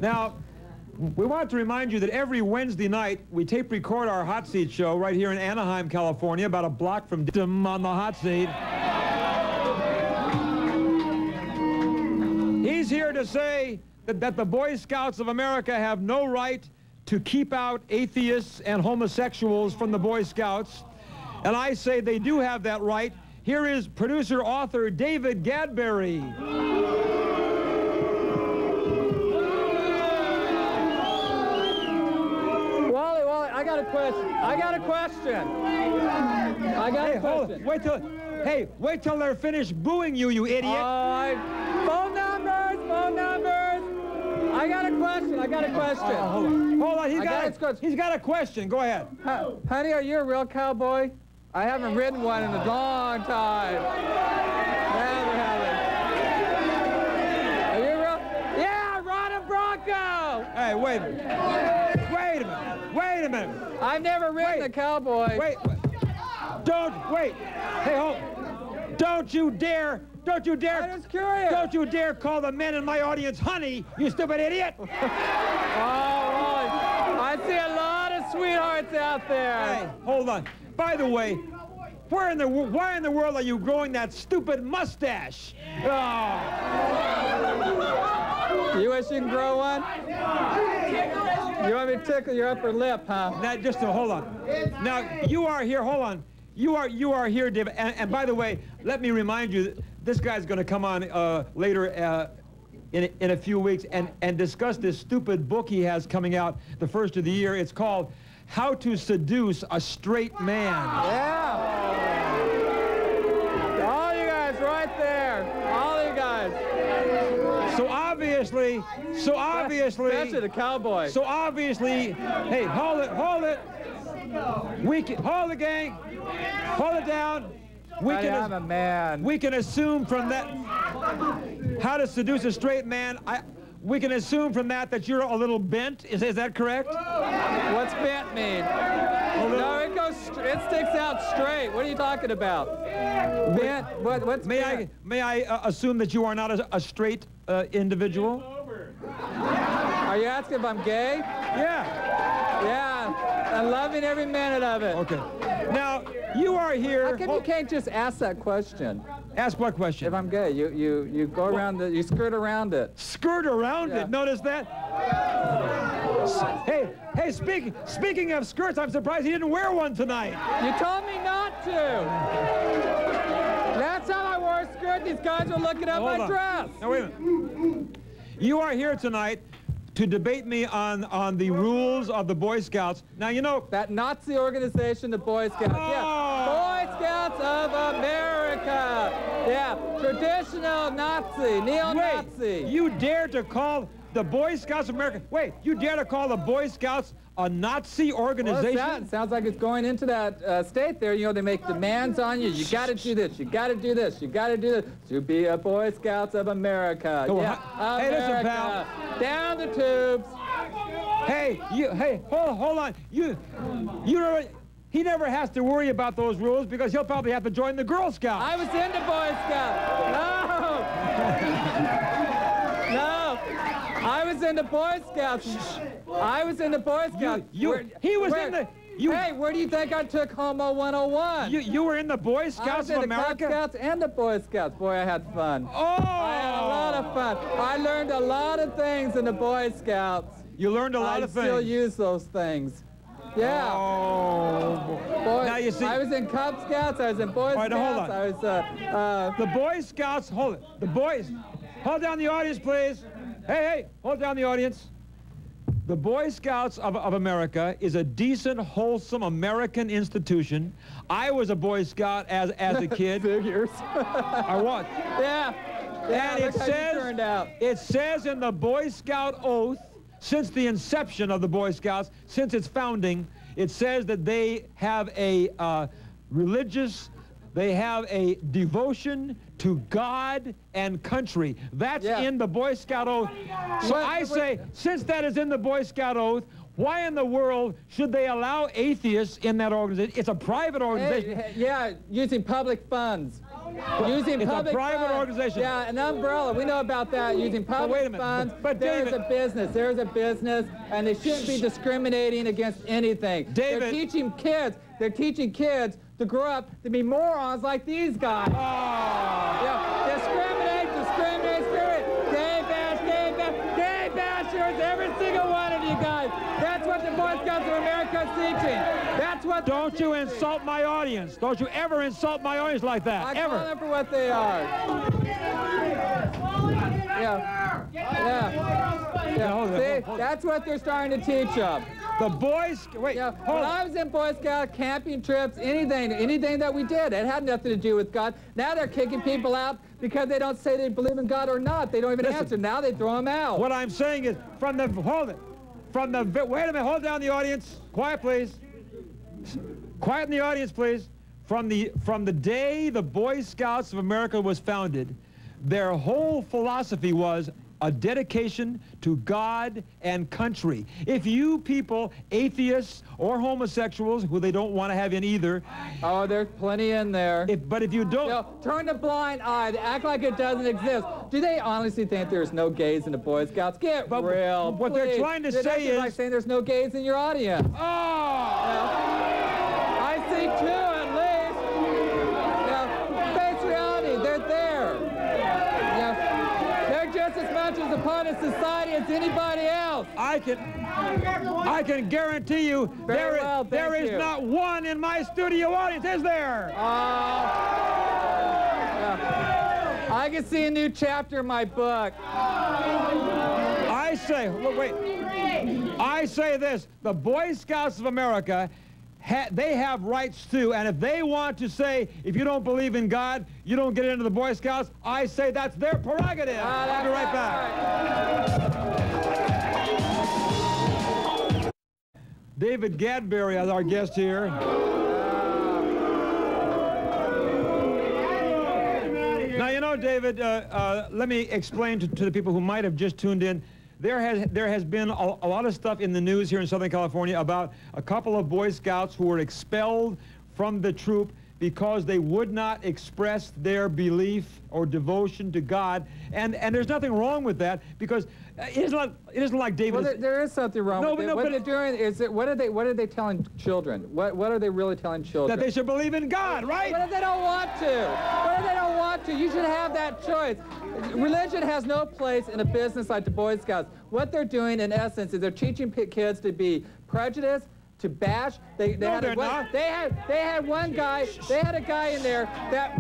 Now, we want to remind you that every Wednesday night we tape record our Hot Seat show right here in Anaheim, California, about a block from on the Hot Seat. He's here to say that the Boy Scouts of America have no right to keep out atheists and homosexuals from the Boy Scouts. And I say they do have that right. Here is producer-author David Gadberry. Wally, I got a question. I got a question. Wait till they're finished booing you, you idiot. Phone numbers. I got a question. Hold on. He's got a question. Go ahead. Honey, are you a real cowboy? I haven't ridden one in a long time. Never haven't. Are you real? Yeah, ride a Bronco. Hey, wait a minute. I've never ridden a cowboy. Wait. Hey, hold. Don't you dare. I'm just curious. Don't you dare call the men in my audience honey, you stupid idiot. Oh, Wally. I see a lot of sweethearts out there. Hey, hold on. By the way, why in the world are you growing that stupid mustache? Oh. You wish you can grow one? You want me to tickle your upper lip, huh? Now, hold on. Now, you are here, hold on. You are here, David. And by the way, let me remind you that this guy's going to come on later in a few weeks and discuss this stupid book he has coming out the first of the year. It's called How to Seduce a Straight Man. Yeah. All you guys right there. All you guys. So obviously. Especially the cowboy. So obviously, hey, hold it. Hold the gang. Hold it down. I'm a man. We can assume from that how to seduce a straight man. We can assume from that you're a little bent. Is that correct? What's bent mean? No, it sticks out straight. What are you talking about? Bent? What's bent? May I assume that you are not a straight individual? Are you asking if I'm gay? Yeah. Yeah. I'm loving every minute of it. Okay. Now, you are here. How come you can't just ask that question? Ask what question? If I'm gay, you go around you skirt around it. Skirt around it? Notice that? Hey, speaking of skirts, I'm surprised he didn't wear one tonight. You told me not to. Last time I wore a skirt, these guys were looking at my dress. Now, wait a minute. You are here tonight to debate me on the rules of the Boy Scouts. Now, you know... That Nazi organization, the Boy Scouts. Oh. Yeah, Boy Scouts of America. Yeah, traditional Nazi, neo-Nazi. Wait, you dare to call the Boy Scouts of America... Wait, you dare to call the Boy Scouts a Nazi organization? Well, it sounds like it's going into that state there. You know, they make demands on you. You got to do this. You got to do this. You got to do this to be a Boy Scouts of America. Yeah, hey, listen, pal. Down the tubes. Hey, hold on. You know, he never has to worry about those rules because he'll probably have to join the Girl Scouts. I was into Boy Scouts. No. I was into Boy Scouts. Hey, where do you think I took Homo 101? You were in the Boy Scouts of America? I was in the Cub Scouts and the Boy Scouts. Boy, I had fun. Oh! I had a lot of fun. I learned a lot of things in the Boy Scouts. You learned a lot of things? I still use those things. Yeah. Oh. Boy, now you see. I was in Cub Scouts. I was in Boy Scouts. Hold on. I was. The Boy Scouts. Hold it. The boys. Hold down the audience, please. Hey, hold down the audience. The Boy Scouts of America is a decent, wholesome American institution. I was a Boy Scout as a kid. Figures. I was. Yeah. And it says in the Boy Scout oath, since the inception of the Boy Scouts, since its founding, it says that they have a they have a devotion to God and country. That's in the Boy Scout oath. So I say, since that is in the Boy Scout oath, why in the world should they allow atheists in that organization? It's a private organization. Yeah, using public funds. Using it's public a private funds. organization. Yeah, an umbrella. We know about that. Using public funds. But there's David, a business. There's a business, and they shouldn't be discriminating against anything. David, they're teaching kids. They're teaching kids to grow up to be morons like these guys. Yeah, discriminate, discriminate, discriminate. Gay bash, gay bash, gay bashers, every single one of you guys. That's what the Boy Scouts of America is teaching. That's what. Don't you insult my audience. Don't you ever insult my audience like that. I ever. call them for what they are. Yeah. Yeah. See, that's what they're starting to teach them. The boys, wait, Yeah, when I was in Boy Scout camping trips, anything that we did, it had nothing to do with God. Now they're kicking people out because they don't say they believe in God or not. They don't even answer. Now they throw them out. What I'm saying is, wait a minute, hold down the audience. Quiet, please. Quiet in the audience, please. From the day the Boy Scouts of America was founded, their whole philosophy was a dedication to God and country. If you people, atheists or homosexuals, who they don't want to have in either. Oh, there's plenty in there. But if you don't... You know, turn a blind eye. They act like it doesn't exist. Do they honestly think there's no gays in the Boy Scouts? Get real, What please. they're trying to say is... like saying there's no gays in your audience. Oh! I see two at least. Face reality, they're there. They're just as much as a part of society as anybody else. I can guarantee you there is not one in my studio audience, is there? I can see a new chapter in my book. I say this, the Boy Scouts of America, they have rights too, and if they want to say, if you don't believe in God, you don't get into the Boy Scouts, I say that's their prerogative. I'll be right back. David Gadberry is our guest here. Now, you know, David, let me explain to the people who might have just tuned in. There has been a lot of stuff in the news here in Southern California about a couple of Boy Scouts who were expelled from the troop because they would not express their belief or devotion to God, and there's nothing wrong with that, because it isn't like David. Well, there is something wrong with it. What they're doing is what are they telling children? What are they really telling children? That they should believe in God, right? What if they don't want to? What if they don't want to? You should have that choice. Religion has no place in a business like the Boy Scouts. What they're doing, in essence, is they're teaching kids to be prejudiced, to bash. They had a guy in there that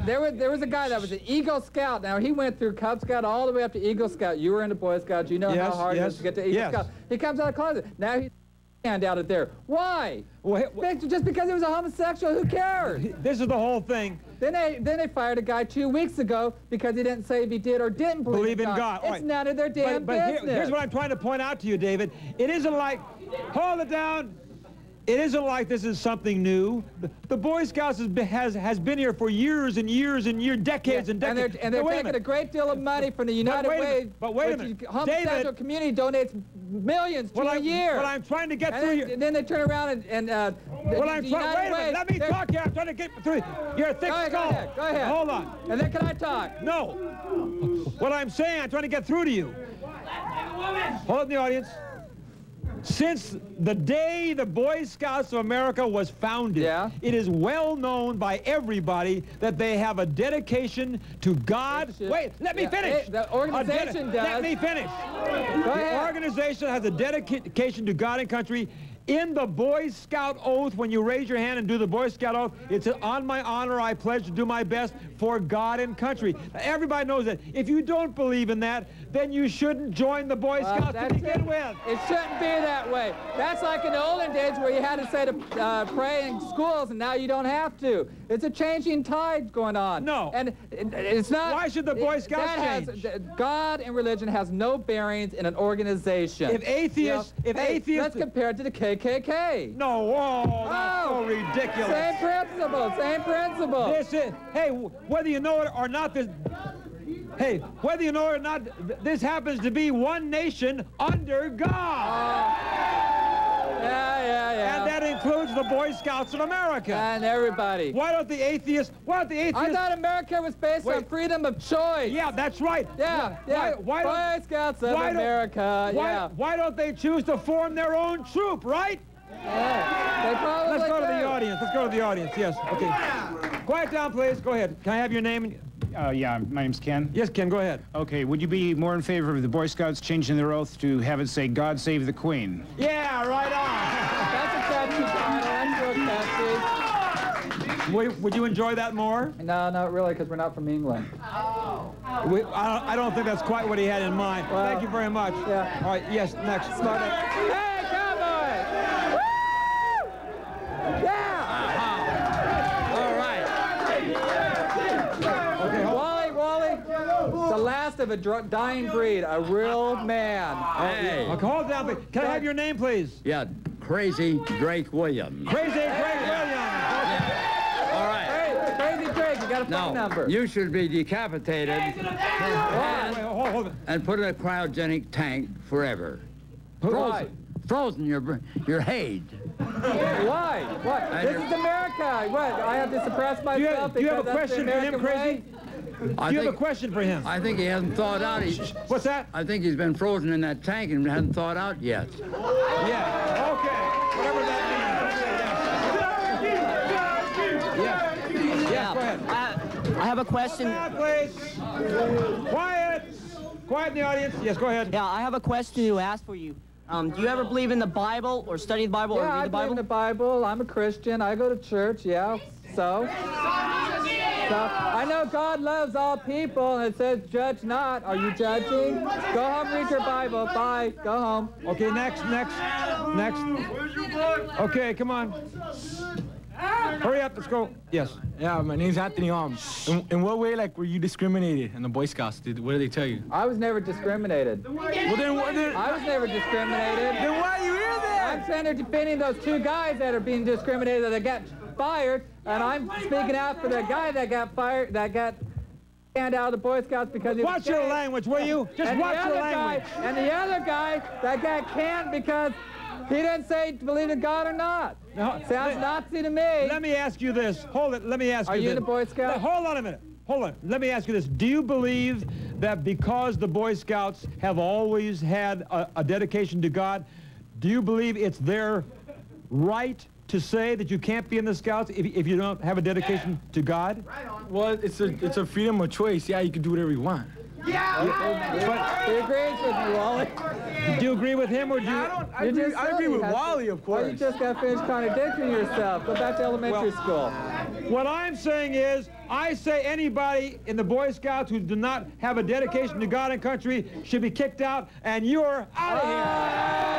there was a guy that was an Eagle Scout. Now he went through Cub Scout all the way up to Eagle Scout. You were into Boy Scouts. You know how hard it is to get to Eagle Scout. He comes out of the closet. Now he's out of there. Why? Just because he was a homosexual, who cares? This is the whole thing. Then they fired a guy 2 weeks ago because he didn't say if he did or didn't believe in God. It's none of their damn business. Here's what I'm trying to point out to you, David. It isn't like, hold it down. It isn't like this is something new. The Boy Scouts has been here for years and years and years, decades and decades. And they're taking a great deal of money from the United Way. But wait a minute, the homosexual community donates millions to a year. What I'm trying to get through you. And then they turn around and wait a minute, let me talk here. I'm trying to get through. You're a thick skull. Go ahead. Hold on. And then can I talk? No. What I'm saying, I'm trying to get through to you. Hold up in the audience. Since the day the Boy Scouts of America was founded, it is well known by everybody that they have a dedication to God. Wait, let me finish. The organization does. Let me finish. The organization has a dedication to God and country. In the Boy Scout oath, when you raise your hand and do the Boy Scout oath, it's on my honor, I pledge to do my best for God and country. Everybody knows that. If you don't believe in that, then you shouldn't join the Boy Scouts to begin with. It shouldn't be that way. That's like in the olden days where you had to say to pray in schools, and now you don't have to. It's a changing tide going on. No. And it's not. Why should the Boy Scouts change? God and religion has no bearings in an organization. If atheists, let's compare it to the KKK. No, that's so ridiculous. Same principle, same principle. Hey, whether you know it or not, this happens to be one nation under God. Yeah. And that includes the Boy Scouts of America. And everybody. Why don't the atheists... I thought America was based on freedom of choice. Yeah, that's right. Yeah. Why Boy Scouts of America. Why don't they choose to form their own troop, right? Yeah, they probably Let's go to the audience. Let's go to the audience. Yes. Okay. Quiet down, please. Go ahead. Can I have your name? Yeah, my name's Ken. Yes, Ken, go ahead. Okay, would you be more in favor of the Boy Scouts changing their oath to have it say, God save the Queen? Yeah, right That's a catchy title. That's real catchy. Would you enjoy that more? No, not really, because we're not from England. I don't think that's quite what he had in mind. Well, thank you very much. Yeah. All right, yes, next. Hey, cowboy! Woo! Yeah! All right. Okay, Wally, the last of a dying breed, a real man. Hey. Okay, hold down, please. Can I have your name, please? Yeah, Crazy Drake Williams. Crazy Drake Williams. All right. Hey, Crazy Drake, you got a phone number. You should be decapitated Hold on. and put in a cryogenic tank forever. Why? Frozen your head. Why? What? This is America. What? I have to suppress myself Do you have because a that's the question for him, American Crazy? way? Do you have a question for him? I think he hasn't thawed out. What's that? I think he's been frozen in that tank and hasn't thawed out yet. Yeah. Okay. Whatever that means. Yes, go ahead. I have a question. Quiet, please. Quiet. Quiet in the audience. Yes, go ahead. Yeah, I have a question to ask for you. Do you ever believe in the Bible or study the Bible or Yeah, read I the believe Bible? in the Bible. I'm a Christian. I go to church. Yeah. So I know God loves all people, and it says, "Judge not." Are you judging? Go home, read your Bible. Bye. Go home. Okay, next. Okay, come on. Hurry up, let's go. Yes. Yeah, my name's Anthony. In what way, like, were you discriminated in the Boy Scouts? What did they tell you? I was never discriminated. Well, then, I was never discriminated. then why are you here then? I'm saying they're defending those two guys that are being discriminated that got fired, and I'm speaking out for the guy that got fired, that got canned out of the Boy Scouts because he was Watch your gay. language, will you? Just And watch the your other language. guy, and the other guy that got canned because he didn't say believe in God or not. No, Sounds Nazi to me. Let me ask you this. Hold it. Let me ask you this. Are you in the Boy Scouts? Hold on a minute. Hold on. Let me ask you this. Do you believe that because the Boy Scouts have always had a dedication to God, do you believe it's their right to say that you can't be in the Scouts if you don't have a dedication to God? Well, it's a freedom of choice. Yeah, you can do whatever you want. He agrees with me, Wally. Do you agree with him or do you... I agree with Wally, of course. Well, you just got finished contradicting yourself. Go back to elementary school. What I'm saying is, I say anybody in the Boy Scouts who do not have a dedication to God and country should be kicked out, and you're out of here.